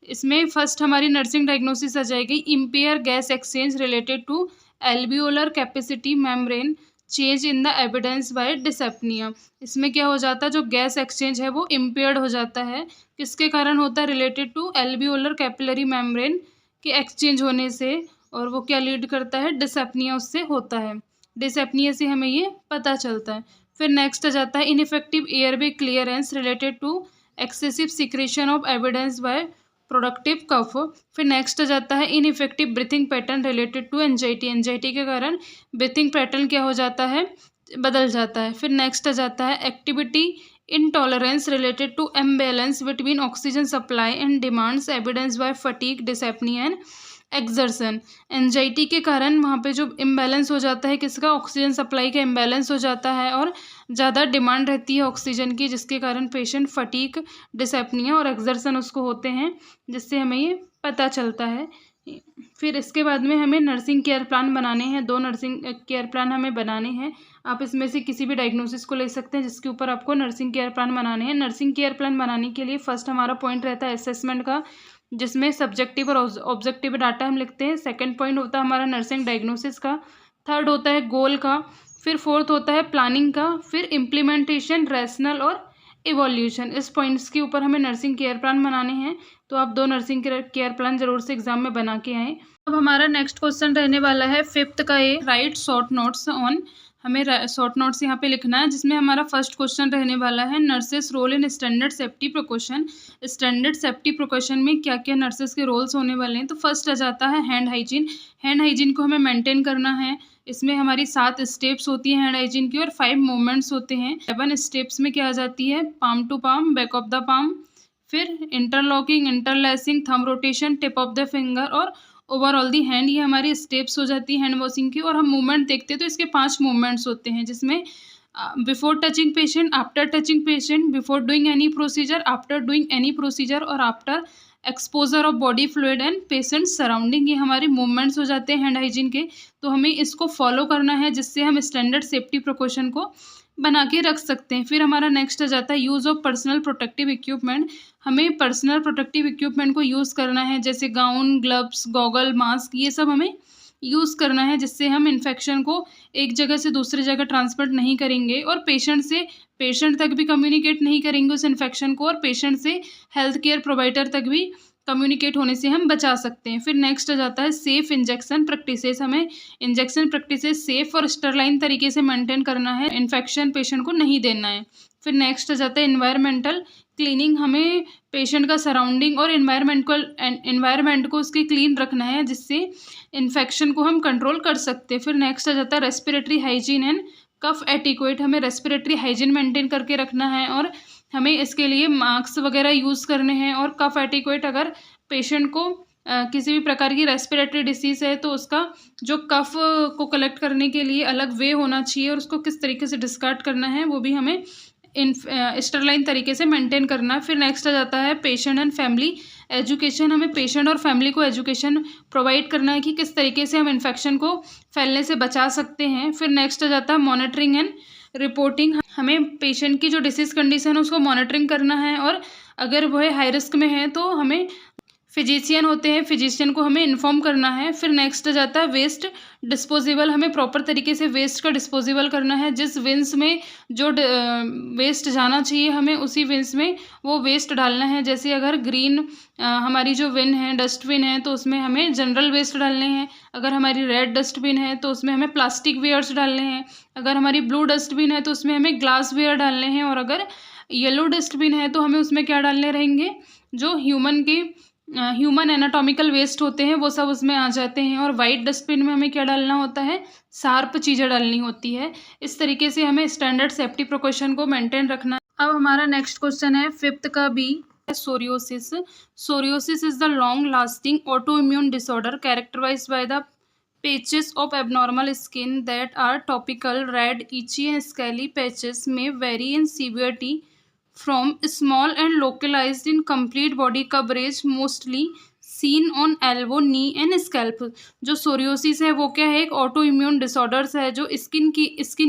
इसमें फर्स्ट हमारी नर्सिंग डायग्नोसिस आ जाएगी, impaired gas exchange related to alveolar capacity membrane change in the evidence by dyspnoea. इसमें क्या हो जाता है, जो गैस एक्सचेंज है वो इम्पेयर्ड हो जाता है। किसके कारण होता है, related to alveolar capillary membrane के एक्सचेंज होने से, और वो क्या लीड करता है, डिसएप्निया उससे होता है। डिसएप्निया से हमें ये पता चलता है। फिर नेक्स्ट आ जाता है ineffective airway clearance related to excessive secretion of evidence by productive cough. फिर नेक्स्ट आ जाता है ineffective breathing pattern related to anxiety. Anxiety के कारण ब्रीथिंग पैटर्न क्या हो जाता है, बदल जाता है। फिर नेक्स्ट आ जाता है activity intolerance related to imbalance between oxygen supply and demands evidence by fatigue dyspnoea and exertion. Anxiety के कारण वहाँ पे जो इम्बैलेंस हो जाता है किसका, ऑक्सीजन सप्लाई का इम्बैलेंस हो जाता है और ज़्यादा डिमांड रहती है ऑक्सीजन की, जिसके कारण पेशेंट फटीग डिसएप्निया और एक्सर्शन उसको होते हैं, जिससे हमें ये पता चलता है। फिर इसके बाद में हमें नर्सिंग केयर प्लान बनाने हैं। 2 नर्सिंग केयर प्लान हमें बनाने हैं। आप इसमें से किसी भी डायग्नोसिस को ले सकते हैं जिसके ऊपर आपको नर्सिंग केयर प्लान बनाने हैं। नर्सिंग केयर प्लान बनाने के लिए फर्स्ट हमारा पॉइंट रहता है असेसमेंट का, जिसमें सब्जेक्टिव और ऑब्जेक्टिव डाटा हम लिखते हैं। सेकंड पॉइंट होता है हमारा नर्सिंग डायग्नोसिस का। थर्ड होता है गोल का। फिर फोर्थ होता है प्लानिंग का। फिर इम्प्लीमेंटेशन, रैशनल और इवोल्यूशन। इस पॉइंट्स के ऊपर हमें नर्सिंग केयर प्लान बनाने हैं, तो आप 2 नर्सिंग केयर प्लान जरूर से एग्जाम में बना के आएँ। अब हमारा नेक्स्ट क्वेश्चन रहने वाला है फिफ्थ का, ये राइट शॉर्ट नोट्स ऑन। हमें शॉर्ट नोट्स यहाँ पे लिखना है, जिसमें हमारा फर्स्ट क्वेश्चन रहने वाला है nurses role in standard safety precaution. Standard safety precaution में क्या क्या नर्सेस के रोल्स होने वाले हैं। तो फर्स्ट आ जाता है हैंड हाइजीन। हैंड हाइजीन को हमें मेंटेन करना है। इसमें हमारी 7 स्टेप्स होती हैं हैंड हाइजीन की और 5 मूवमेंट्स होते हैं। 7 स्टेप्स में क्या आ जाती है, palm to palm, back of the palm, फिर interlocking, interlacing, thumb rotation, tip of the finger और ओवरऑल दी हैंड। ये हमारी स्टेप्स हो जाती है हैंड वॉशिंग की। और हम मूवमेंट देखते हैं तो इसके 5 मूवमेंट्स होते हैं, जिसमें before touching patient, after touching patient, before doing any procedure, after doing any procedure और after exposure of body fluid and patient surrounding. ये हमारे मूवमेंट्स हो जाते हैं हैंड हाइजीन के। तो हमें इसको फॉलो करना है, जिससे हम स्टैंडर्ड सेफ्टी प्रिकॉशन को बना के रख सकते हैं। फिर हमारा नेक्स्ट आ जाता है use of personal protective equipment. हमें पर्सनल प्रोटेक्टिव इक्विपमेंट को यूज़ करना है, जैसे गाउन, ग्लव्स, गॉगल, मास्क, ये सब हमें यूज़ करना है, जिससे हम इन्फेक्शन को एक जगह से दूसरी जगह ट्रांसफर नहीं करेंगे और पेशेंट तक भी कम्युनिकेट नहीं करेंगे उस इन्फेक्शन को, और पेशेंट से हेल्थ केयर प्रोवाइडर तक भी कम्युनिकेट होने से हम बचा सकते हैं। फिर नेक्स्ट आ जाता है सेफ़ इंजेक्शन प्रैक्टिसेस। हमें इंजेक्शन प्रैक्टिसेस सेफ़ और स्टरलाइन तरीके से मेंटेन करना है, इन्फेक्शन पेशेंट को नहीं देना है। फिर नेक्स्ट आ जाता है एनवायरमेंटल क्लीनिंग। हमें पेशेंट का सराउंडिंग और एनवायरमेंट को उसके क्लीन रखना है, जिससे इन्फेक्शन को हम कंट्रोल कर सकते हैं। फिर नेक्स्ट आ जाता है respiratory hygiene and cough etiquette. हमें रेस्पिरेटरी हाइजीन मेंटेन करके रखना है और हमें इसके लिए मास्क वगैरह यूज़ करने हैं। और कफ एटिक्वेट, अगर पेशेंट को किसी भी प्रकार की रेस्पिरेटरी डिसीज़ है तो उसका जो कफ को कलेक्ट करने के लिए अलग वे होना चाहिए और उसको किस तरीके से डिस्कार्ड करना है वो भी हमें स्टरलाइन तरीके से मेंटेन करना है। फिर नेक्स्ट आ जाता है पेशेंट एंड फैमिली एजुकेशन। हमें पेशेंट और फैमिली को एजुकेशन प्रोवाइड करना है कि किस तरीके से हम इन्फेक्शन को फैलने से बचा सकते हैं। फिर नेक्स्ट आ जाता है मॉनिटरिंग एंड रिपोर्टिंग। हमें पेशेंट की जो डिसीज़ कंडीशन है उसको मॉनिटरिंग करना है, और अगर वह हाई रिस्क में है तो हमें फिजिशियन होते हैं, फिजिशियन को हमें इन्फॉर्म करना है। फिर नेक्स्ट आ जाता है वेस्ट डिस्पोजेबल। हमें प्रॉपर तरीके से वेस्ट का डिस्पोजेबल करना है। जिस विंस में जो वेस्ट जाना चाहिए हमें उसी विंस में वो वेस्ट डालना है। जैसे अगर ग्रीन हमारी जो विन है, डस्टबिन है, तो उसमें हमें जनरल वेस्ट डालने हैं। अगर हमारी रेड डस्टबिन है तो उसमें हमें प्लास्टिक वेयर्स डालने हैं। अगर हमारी ब्लू डस्टबिन है तो उसमें हमें ग्लास वेयर डालने हैं। और अगर येलो डस्टबिन है तो हमें उसमें क्या डालने रहेंगे, जो ह्यूमन एनाटॉमिकल वेस्ट होते हैं वो सब उसमें आ जाते हैं। और वाइट डस्टबिन में हमें क्या डालना होता है, शार्प चीज़ें डालनी होती है। इस तरीके से हमें स्टैंडर्ड सेफ्टी प्रिकॉशन को मेंटेन रखना है। अब हमारा नेक्स्ट क्वेश्चन है 5th का B, psoriasis. Psoriasis is the long lasting autoimmune disorder characterised by the patches of abnormal skin that are topical, red, itchy and scaly patches may vary in severity from small and localized in complete body coverage, mostly seen on elbow, knee and scalp। जो psoriasis है वो क्या है, एक auto immune disorders है, जो skin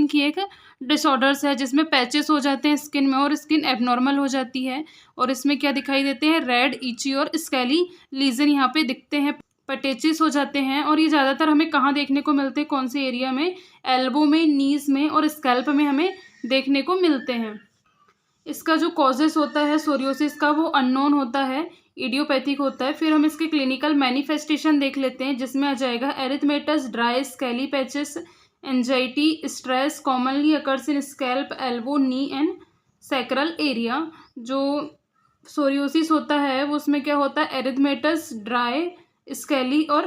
की एक डिसऑर्डर्स है, जिसमें पैचेस हो जाते हैं स्किन में और स्किन एबनॉर्मल हो जाती है। और इसमें क्या दिखाई देते हैं, रेड, इची और स्केली लीजन यहाँ पे दिखते हैं, पटेचिस हो जाते हैं। और ये ज़्यादातर हमें कहाँ देखने को मिलते हैं, कौन से एरिया में, एल्बो में, नीज में और स्कैल्प में हमें देखने को मिलते हैं। इसका जो कॉजेस होता है सोरियोसिस का वो अननोन होता है, इडियोपैथिक होता है। फिर हम इसके क्लिनिकल मैनिफेस्टेशन देख लेते हैं, जिसमें आ जाएगा erythematous, dry scaly patches, anxiety, stress commonly occurs in scalp, elbow, knee and sacral area. जो सोरियोसिस होता है वो उसमें क्या होता है, एरिथमेटस, ड्राई स्केली और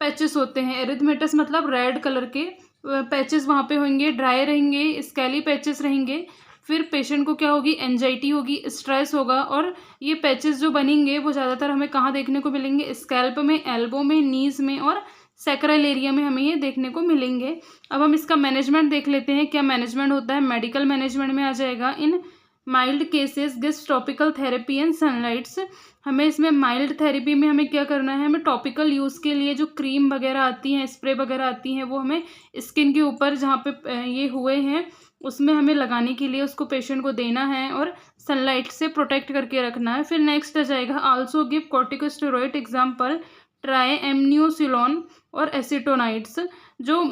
पैचेस होते हैं। एरिथमेटस मतलब रेड कलर के पैचेस वहाँ पे होंगे, ड्राई रहेंगे, स्केली पैचेस रहेंगे। फिर पेशेंट को क्या होगी, एंजाइटी होगी, स्ट्रेस होगा। और ये पैचेस जो बनेंगे वो ज़्यादातर हमें कहाँ देखने को मिलेंगे, स्कैल्प में, एल्बो में, नीज में और सैक्रल एरिया में हमें ये देखने को मिलेंगे। अब हम इसका मैनेजमेंट देख लेते हैं, क्या मैनेजमेंट होता है। मेडिकल मैनेजमेंट में आ जाएगा in mild cases gives topical therapy and sunlights. हमें इसमें माइल्ड थेरेपी में हमें क्या करना है, हमें टॉपिकल यूज़ के लिए जो क्रीम वगैरह आती हैं, स्प्रे वगैरह आती हैं, वो हमें स्किन के ऊपर जहाँ पे ये हुए हैं उसमें हमें लगाने के लिए उसको पेशेंट को देना है और सनलाइट से प्रोटेक्ट करके रखना है। फिर नेक्स्ट आ जाएगा आल्सो गिव कॉर्टिकोस्टेरॉइड, एग्जाम्पल ट्राइएमनियोसिलोन और एसीटोनाइड्स। जो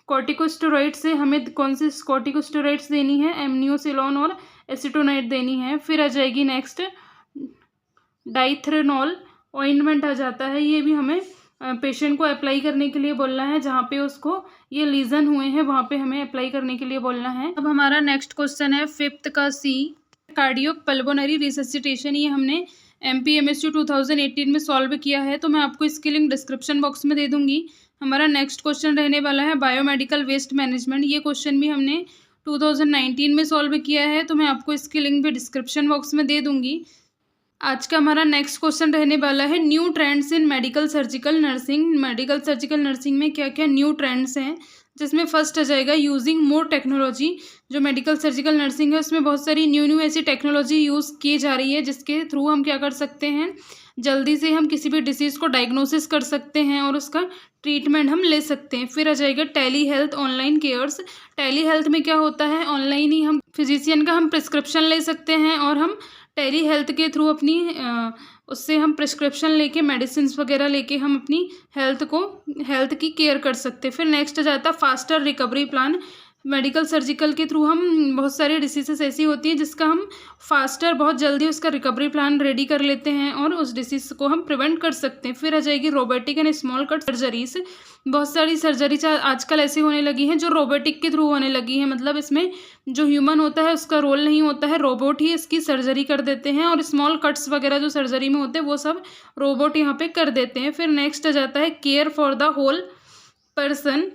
कॉर्टिकोस्टेरॉइड से हमें कौन से कॉर्टिकोस्टेरॉइड्स देनी है, एमनियोसिलोन और एसीटोनाइड देनी है। फिर आ जाएगी नेक्स्ट डाइथ्रेनॉल ऑइंटमेंट आ जाता है, ये भी हमें पेशेंट को अप्लाई करने के लिए बोलना है, जहाँ पे उसको ये लीजन हुए हैं वहाँ पे हमें अप्लाई करने के लिए बोलना है। अब हमारा नेक्स्ट क्वेश्चन है 5th का सी, कार्डियो पल्मोनरी रिससिटेशन। ये हमने MPMSU 2018 में सॉल्व किया है, तो मैं आपको इसकी लिंक डिस्क्रिप्शन बॉक्स में दे दूंगी। हमारा नेक्स्ट क्वेश्चन रहने वाला है बायोमेडिकल वेस्ट मैनेजमेंट। ये क्वेश्चन भी हमने 2019 में सॉल्व किया है, तो मैं आपको इसकी लिंक भी डिस्क्रिप्शन बॉक्स में दे दूंगी। आज का हमारा नेक्स्ट क्वेश्चन रहने वाला है new trends in medical surgical nursing. Medical surgical nursing में क्या क्या न्यू ट्रेंड्स हैं, जिसमें फर्स्ट आ जाएगा यूजिंग मोर टेक्नोलॉजी। जो मेडिकल सर्जिकल नर्सिंग है उसमें बहुत सारी न्यू ऐसी टेक्नोलॉजी यूज़ की जा रही है, जिसके थ्रू हम क्या कर सकते हैं, जल्दी से हम किसी भी डिसीज़ को डायग्नोसिस कर सकते हैं और उसका ट्रीटमेंट हम ले सकते हैं। फिर आ जाएगा telehealth online cares. Telehealth में क्या होता है, ऑनलाइन ही हम फिजिशियन का हम प्रिस्क्रिप्शन ले सकते हैं और हम टेली हेल्थ के थ्रू अपनी उससे हम प्रिस्क्रिप्शन लेके मेडिसिन वगैरह लेके हम अपनी हेल्थ की केयर कर सकते हैं। फिर नेक्स्ट आ जाता है faster recovery plan. Medical surgical के थ्रू हम बहुत सारी डिसीजेस ऐसी होती हैं जिसका हम फास्टर बहुत जल्दी उसका रिकवरी प्लान रेडी कर लेते हैं और उस डिसीज को हम प्रिवेंट कर सकते हैं। फिर आ जाएगी robotic and small cut surgeries. बहुत सारी सर्जरी आजकल ऐसी होने लगी हैं जो रोबोटिक के थ्रू होने लगी हैं, मतलब इसमें जो ह्यूमन होता है उसका रोल नहीं होता है, रोबोट ही इसकी सर्जरी कर देते हैं और स्मॉल कट्स वगैरह जो सर्जरी में होते हैं वो सब रोबोट यहाँ पे कर देते हैं। फिर नेक्स्ट आ जाता है care for the whole person.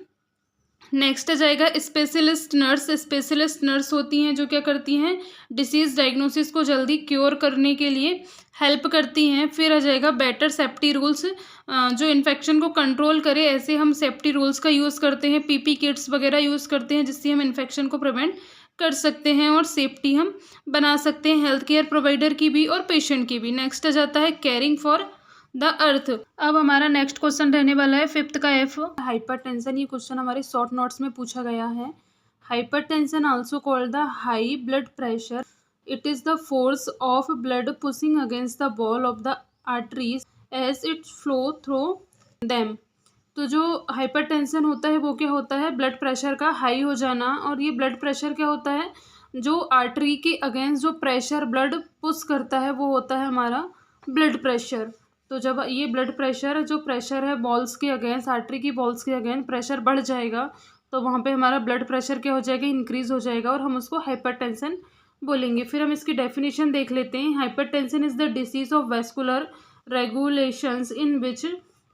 Next आ जाएगा स्पेशलिस्ट नर्स। स्पेशलिस्ट नर्स होती हैं जो क्या करती हैं, डिसीज़ डायग्नोसिस को जल्दी क्योर करने के लिए हेल्प करती हैं। फिर आ जाएगा बेटर सेफ्टी रूल्स। जो इन्फेक्शन को कंट्रोल करे ऐसे हम सेफ्टी रूल्स का यूज़ करते हैं, PP किट्स वगैरह यूज़ करते हैं जिससे हम इन्फेक्शन को प्रिवेंट कर सकते हैं और सेफ्टी हम बना सकते हैं हेल्थ केयर प्रोवाइडर की भी और पेशेंट की भी। नेक्स्ट आ जाता है केयरिंग फॉर द अर्थ। अब हमारा नेक्स्ट क्वेश्चन रहने वाला है 5th का F, हाइपरटेंशन। ये क्वेश्चन हमारे शॉर्ट नोट्स में पूछा गया है। Hypertension also called the high blood pressure. It is the force of blood pushing against the wall of the arteries as it flow through them. तो जो hypertension होता है वो क्या होता है, ब्लड प्रेशर का हाई हो जाना। और ये ब्लड प्रेशर क्या होता है, जो आर्टरी के अगेंस्ट जो प्रेशर ब्लड पुश करता है वो होता है हमारा ब्लड प्रेशर। तो जब ये ब्लड प्रेशर जो प्रेशर है बॉल्स के अगेंस्ट, आर्टरी की बॉल्स के अगेंस्ट प्रेशर बढ़ जाएगा तो वहाँ पे हमारा ब्लड प्रेशर क्या हो जाएगा, इंक्रीज़ हो जाएगा और हम उसको हाइपरटेंशन बोलेंगे। फिर हम इसकी डेफिनेशन देख लेते हैं। Hypertension is the disease of vascular regulations in which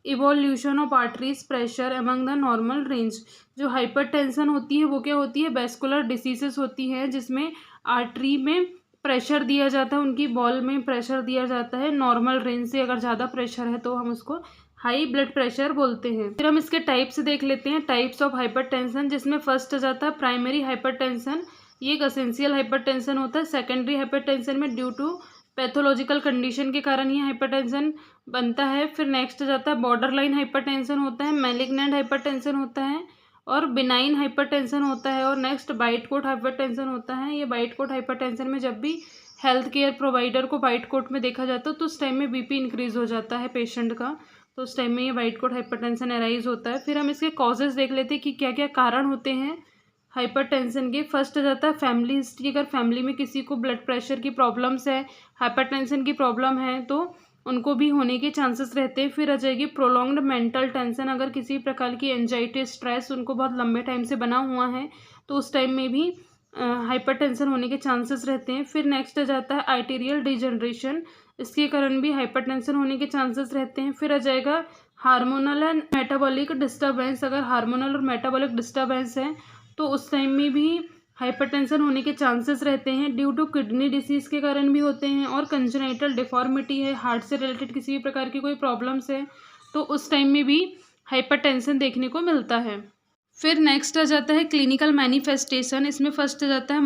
evolution of arteries pressure among the normal range. जो हाइपरटेंशन होती है वो क्या होती है, वैस्कुलर डिसीजेस होती हैं जिसमें आर्टरी में प्रेशर दिया जाता है, उनकी बॉल में प्रेशर दिया जाता है नॉर्मल रेंज से। अगर ज़्यादा प्रेशर है तो हम उसको हाई ब्लड प्रेशर बोलते हैं। फिर हम इसके टाइप्स देख लेते हैं, टाइप्स ऑफ हाइपरटेंशन, जिसमें फर्स्ट आ जाता है प्राइमरी हाइपरटेंशन। ये एक एसेंशियल हाइपरटेंशन होता है। सेकेंडरी हाइपरटेंशन में ड्यू टू पैथोलॉजिकल कंडीशन के कारण ये हाइपरटेंशन बनता है। फिर नेक्स्ट आ जाता है बॉर्डर लाइन हाइपरटेंशन होता है, मैलिग्नेंट हाइपरटेंशन होता है और बिनाइन हाइपरटेंशन होता है। और नेक्स्ट वाइट कोट हाइपरटेंशन होता है। ये वाइट कोट हाइपरटेंशन में जब भी हेल्थ केयर प्रोवाइडर को वाइट कोट में देखा जाता है तो उस टाइम में BP इंक्रीज़ हो जाता है पेशेंट का, तो उस टाइम में ये वाइट कोट हाइपरटेंशन अराइज होता है। फिर हम इसके कॉजेज़ देख लेते हैं कि क्या क्या कारण होते हैं हाइपरटेंशन के। फर्स्ट आ जाता है फैमिली हिस्ट्री। अगर फैमिली में किसी को ब्लड प्रेशर की प्रॉब्लम्स है, हाइपरटेंशन की प्रॉब्लम है तो उनको भी होने के चांसेस रहते हैं। फिर आ जाएगी प्रोलॉन्ग्ड मेंटल टेंशन। अगर किसी प्रकार की एंजाइटी स्ट्रेस उनको बहुत लंबे टाइम से बना हुआ है तो उस टाइम में भी हाइपरटेंशन होने के चांसेस रहते हैं। फिर नेक्स्ट आ जाता है आर्टेरियल डिजनरेशन। इसके कारण भी हाइपरटेंशन होने के चांसेस रहते हैं। फिर आ जाएगा हार्मोनल एंड मेटाबॉलिक डिस्टर्बेंस। अगर हार्मोनल और मेटाबॉलिक डिस्टर्बेंस है तो उस टाइम में भी हाइपरटेंशन होने के चांसेस रहते हैं। ड्यू टू किडनी डिसीज़ के कारण भी होते हैं और कंजेनिटल डिफॉर्मिटी है, हार्ट से रिलेटेड किसी भी प्रकार की कोई प्रॉब्लम्स है तो उस टाइम में भी हाइपरटेंशन देखने को मिलता है। फिर नेक्स्ट आ जाता है क्लिनिकल मैनिफेस्टेशन। इसमें फर्स्ट आ जाता है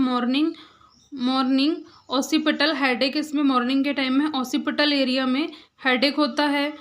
मॉर्निंग ऑसिपिटल हेडेक। इसमें मॉर्निंग के टाइम में ऑसिपिटल एरिया में हेडेक होता है।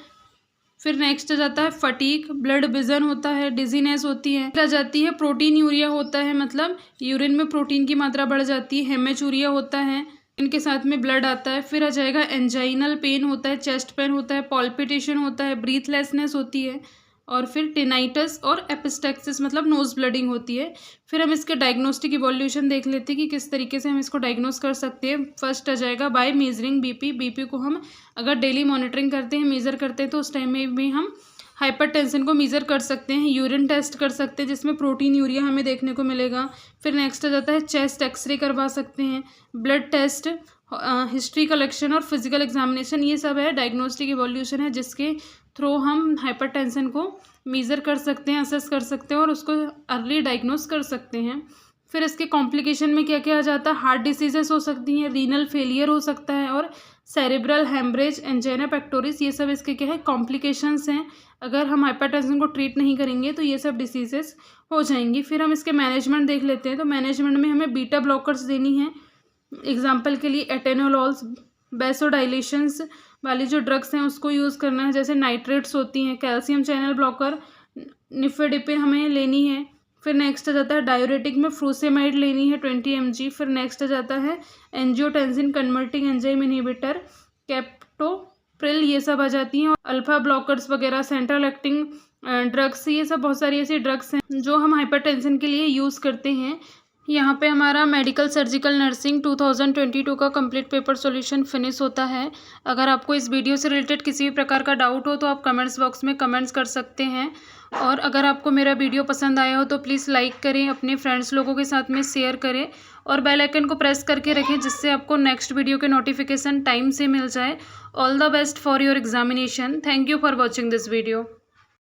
फिर नेक्स्ट आ जाता है फटीक, ब्लड विजन होता है, डिजीनेस होती है। फिर आ जाती है प्रोटीन यूरिया होता है, मतलब यूरिन में प्रोटीन की मात्रा बढ़ जाती है। हेमेचूरिया होता है, इनके साथ में ब्लड आता है। फिर आ जाएगा एंजाइनल पेन होता है, चेस्ट पेन होता है, पॉल्पिटेशन होता है, ब्रीथलेसनेस होती है और फिर टिनाइटस और एपिस्टेक्सिस मतलब नोज ब्लडिंग होती है। फिर हम इसके डायग्नोस्टिक इवोल्यूशन देख लेते हैं कि किस तरीके से हम इसको डायग्नोस कर सकते हैं। फर्स्ट आ जाएगा बाय मेजरिंग BP। BP को हम अगर डेली मॉनिटरिंग करते हैं, मेज़र करते हैं तो उस टाइम में भी हम हाइपरटेंशन को मेज़र कर सकते हैं, यूरिन टेस्ट कर सकते हैं जिसमें प्रोटीन यूरिया हमें देखने को मिलेगा। फिर नेक्स्ट आ जाता है चेस्ट एक्सरे करवा सकते हैं, ब्लड टेस्ट, हिस्ट्री कलेक्शन और फिजिकल एग्जामिनेशन, ये सब है डायग्नोस्टिक इवोल्यूशन है जिसके थ्रू हम हाइपरटेंशन को मेज़र कर सकते हैं, असेस कर सकते हैं और उसको अर्ली डायग्नोस कर सकते हैं। फिर इसके कॉम्प्लिकेशन में क्या क्या आ जाता है, हार्ट डिसीजेस हो सकती हैं, रीनल फेलियर हो सकता है और सेरेब्रल हेमरेज, एंजाइना पेक्टोरिस, ये सब इसके क्या है कॉम्प्लिकेशंस हैं। अगर हम हाइपरटेंशन को ट्रीट नहीं करेंगे तो ये सब डिसीजेस हो जाएंगी। फिर हम इसके मैनेजमेंट देख लेते हैं। तो मैनेजमेंट में हमें बीटा ब्लॉकर्स देनी है, एग्जाम्पल के लिए एटेनोलॉल्स, बेसोडाइलेशंस वाली जो ड्रग्स हैं उसको यूज़ करना है, जैसे नाइट्रेट्स होती हैं, कैल्शियम चैनल ब्लॉकर, निफेडिपिन हमें लेनी है। फिर नेक्स्ट आ जाता है डायूरेटिक में फ्रूसेमाइड लेनी है 20 mg। फिर नेक्स्ट आ जाता है angiotensin converting enzyme inhibitor, captopril, ये सब आ जाती हैं। अल्फा ब्लॉकर्स वगैरह, सेंट्रल एक्टिंग ड्रग्स, ये सब बहुत सारी ऐसी ड्रग्स हैं जो हम हाइपरटेंशन के लिए यूज़ करते हैं। यहाँ पे हमारा मेडिकल सर्जिकल नर्सिंग 2022 का कंप्लीट पेपर सॉल्यूशन फिनिश होता है। अगर आपको इस वीडियो से रिलेटेड किसी भी प्रकार का डाउट हो तो आप कमेंट्स बॉक्स में कमेंट्स कर सकते हैं। और अगर आपको मेरा वीडियो पसंद आया हो तो प्लीज़ लाइक करें, अपने फ्रेंड्स लोगों के साथ में शेयर करें और बेल आइकन को प्रेस करके रखें जिससे आपको नेक्स्ट वीडियो के नोटिफिकेशन टाइम से मिल जाए। All the best for your examination. Thank you for watching this video.